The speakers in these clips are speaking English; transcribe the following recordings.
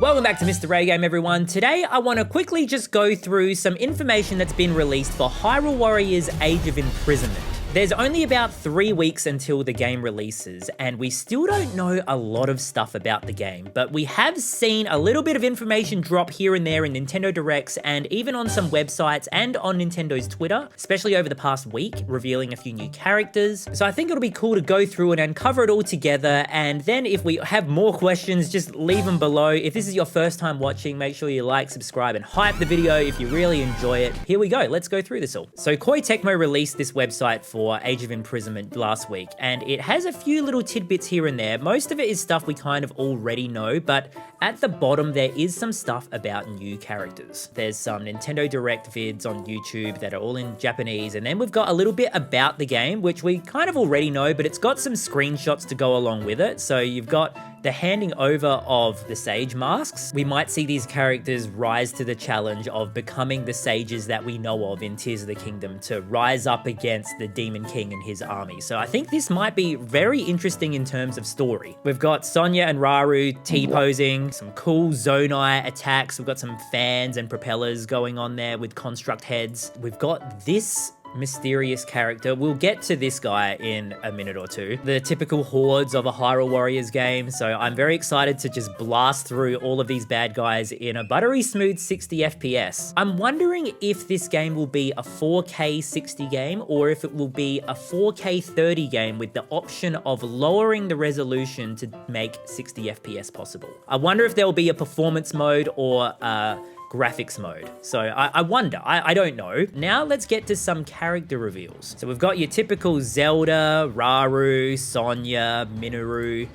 Welcome back to Mr. Ray Game, everyone. Today, I want to quickly just go through some information that's been released for Hyrule Warriors Age of Imprisonment. There's only about 3 weeks until the game releases, and we still don't know a lot of stuff about the game, but we have seen a little bit of information drop here and there in Nintendo Directs and even on some websites and on Nintendo's Twitter, especially over the past week, revealing a few new characters. So I think it'll be cool to go through it and cover it all together, and then if we have more questions, just leave them below. If this is your first time watching, make sure you like, subscribe, and hype the video if you really enjoy it. Here we go, let's go through this all. So Koei Tecmo released this website for Age of Imprisonment last week, and it has a few little tidbits here and there. Most of it is stuff we kind of already know, but at the bottom there is some stuff about new characters. There's some Nintendo Direct vids on YouTube that are all in Japanese, and then we've got a little bit about the game, which we kind of already know, but it's got some screenshots to go along with it. So you've got the handing over of the Sage Masks. We might see these characters rise to the challenge of becoming the sages that we know of in Tears of the Kingdom, to rise up against the Demon King and his army. So I think this might be very interesting in terms of story. We've got Sonia and Rauru T-posing, some cool Zonai attacks. We've got some fans and propellers going on there with construct heads. We've got this mysterious character. We'll get to this guy in a minute or two. The typical hordes of a Hyrule Warriors game, so I'm very excited to just blast through all of these bad guys in a buttery smooth 60 FPS. I'm wondering if this game will be a 4K 60 game or if it will be a 4K 30 game with the option of lowering the resolution to make 60 FPS possible. I wonder if there will be a performance mode or a graphics mode. So I wonder, I don't know. Now let's get to some character reveals. So we've got your typical Zelda, Rauru, Sonia, Minoru.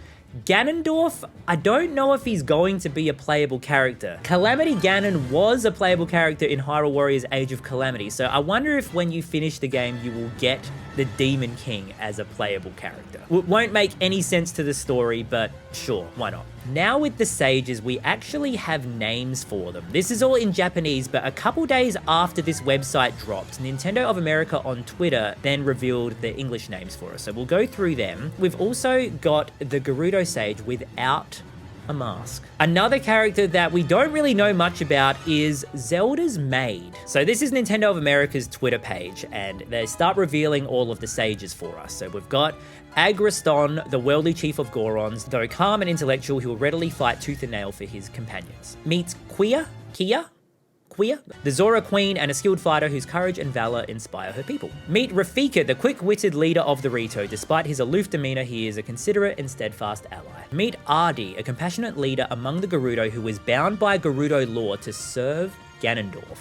Ganondorf, I don't know if he's going to be a playable character. Calamity Ganon was a playable character in Hyrule Warriors Age of Calamity, so I wonder if when you finish the game you will get the Demon King as a playable character. It won't make any sense to the story, but sure, why not? Now with the sages, we actually have names for them. This is all in Japanese, but a couple days after this website dropped, Nintendo of America on Twitter then revealed the English names for us. So we'll go through them. We've also got the Gerudo Sage without a mask. Another character that we don't really know much about is Zelda's maid. So this is Nintendo of America's Twitter page, and they start revealing all of the sages for us. So we've got Agriston, the worldly chief of Gorons, though calm and intellectual, he will readily fight tooth and nail for his companions. Meets Kia, the Zora Queen, and a skilled fighter whose courage and valor inspire her people. Meet Rafika, the quick-witted leader of the Rito. Despite his aloof demeanor, he is a considerate and steadfast ally. Meet Ardi, a compassionate leader among the Gerudo who is bound by Gerudo law to serve Ganondorf.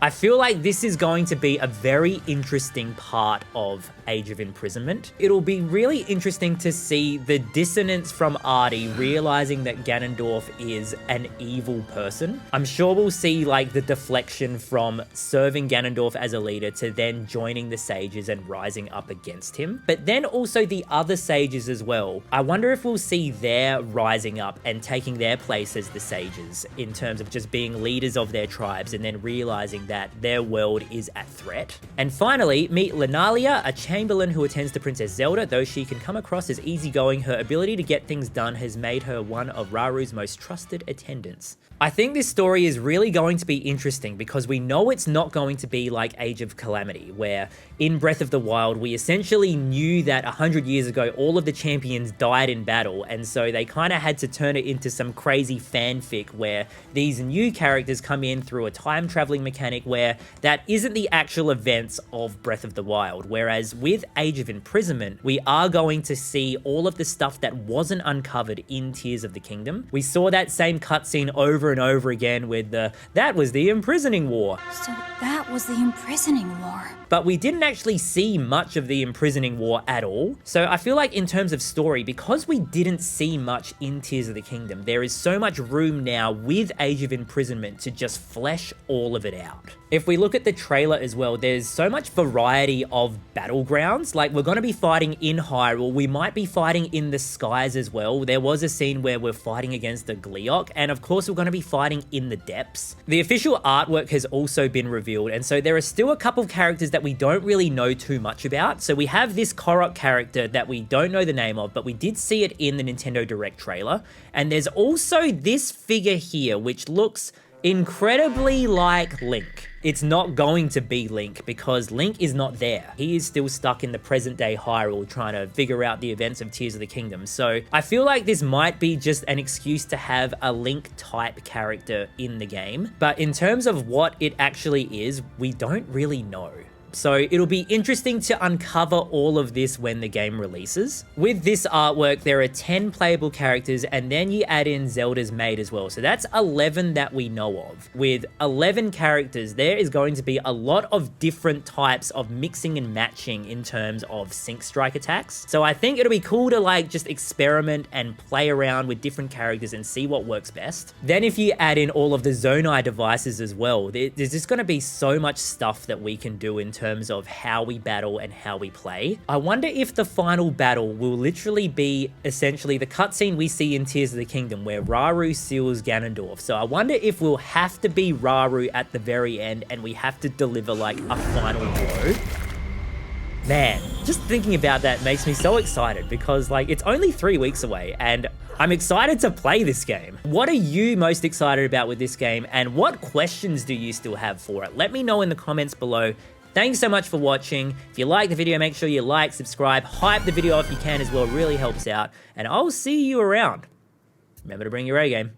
I feel like this is going to be a very interesting part of Age of Imprisonment. It'll be really interesting to see the dissonance from Ardi realizing that Ganondorf is an evil person. I'm sure we'll see like the deflection from serving Ganondorf as a leader to then joining the sages and rising up against him. But then also the other sages as well. I wonder if we'll see their rising up and taking their place as the sages in terms of just being leaders of their tribes and then realizing that their world is at threat. And finally, meet Lenalia, a chamberlain who attends to Princess Zelda. Though she can come across as easygoing, her ability to get things done has made her one of Rauru's most trusted attendants. I think this story is really going to be interesting because we know it's not going to be like Age of Calamity, where in Breath of the Wild, we essentially knew that 100 years ago, all of the champions died in battle, and so they kind of had to turn it into some crazy fanfic where these new characters come in through a time-traveling mechanic where that isn't the actual events of Breath of the Wild, whereas with Age of Imprisonment, we are going to see all of the stuff that wasn't uncovered in Tears of the Kingdom. We saw that same cutscene over and over again with that was the imprisoning war. So that was the imprisoning war. But we didn't actually see much of the imprisoning war at all. So I feel like in terms of story, because we didn't see much in Tears of the Kingdom, there is so much room now with Age of Imprisonment to just flesh all of it out. If we look at the trailer as well, there's so much variety of battlegrounds. Like, we're going to be fighting in Hyrule. We might be fighting in the skies as well. There was a scene where we're fighting against the Gleeok, and of course we're going to be fighting in the depths. The official artwork has also been revealed, And so there are still a couple of characters that we don't really know too much about. So we have this Korok character that we don't know the name of, but we did see it in the Nintendo Direct trailer. And there's also this figure here, which looks incredibly like Link. It's not going to be Link because Link is not there. He is still stuck in the present day Hyrule trying to figure out the events of Tears of the Kingdom. So I feel like this might be just an excuse to have a Link type character in the game. But in terms of what it actually is, we don't really know. So it'll be interesting to uncover all of this when the game releases. With this artwork, there are 10 playable characters, and then you add in Zelda's maid as well. So that's 11 that we know of. With 11 characters, there is going to be a lot of different types of mixing and matching in terms of sync strike attacks. So I think it'll be cool to like just experiment and play around with different characters and see what works best. Then if you add in all of the Zonai devices as well, there's just going to be so much stuff that we can do in terms of how we battle and how we play. I wonder if the final battle will literally be essentially the cutscene we see in Tears of the Kingdom where Rauru seals Ganondorf. So I wonder if we'll have to be Rauru at the very end and we have to deliver like a final blow. Man, just thinking about that makes me so excited because like it's only 3 weeks away and I'm excited to play this game. What are you most excited about with this game and what questions do you still have for it? Let me know in the comments below. Thanks so much for watching. If you like the video, make sure you like, subscribe, hype the video if you can as well, it really helps out. And I'll see you around. Remember to bring your A game.